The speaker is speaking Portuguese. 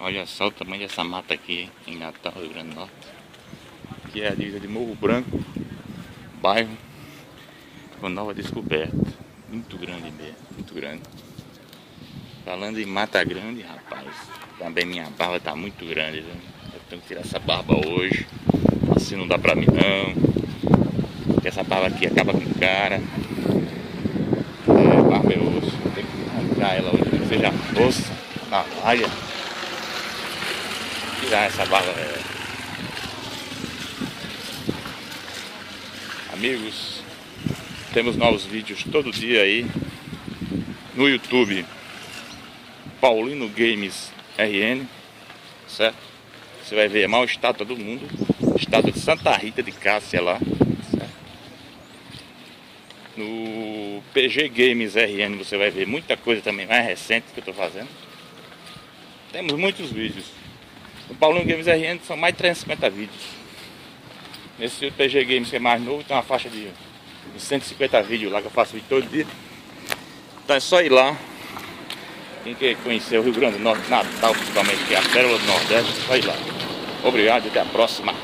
Olha só o tamanho dessa mata aqui em Natal, Rio Grande do Norte. Que é a divisa de Morro Branco, bairro com Nova Descoberta. Muito grande mesmo, muito grande. Falando em mata grande, rapaz, também minha barba tá muito grande, viu? Eu tenho que tirar essa barba hoje. Assim não dá pra mim não. Porque essa barba aqui acaba com o cara. Barba é osso. Tem que arrancar ela hoje, que seja osso, navalha. Tirar essa barba, Amigos, temos novos vídeos todo dia aí no YouTube. Paulino Games RN, certo? Você vai ver a maior estátua do mundo, estátua de Santa Rita de Cássia lá, certo? No PG Games RN você vai ver muita coisa também mais recente que eu tô fazendo. Temos muitos vídeos. No Paulino Games RN são mais de 350 vídeos. Nesse PG Games que é mais novo tem uma faixa de 150 vídeos lá que eu faço vídeo todo dia. Então é só ir lá. Quem quer conhecer o Rio Grande do Norte, Natal principalmente, que é a pérola do Nordeste, é só ir lá. Obrigado e até a próxima.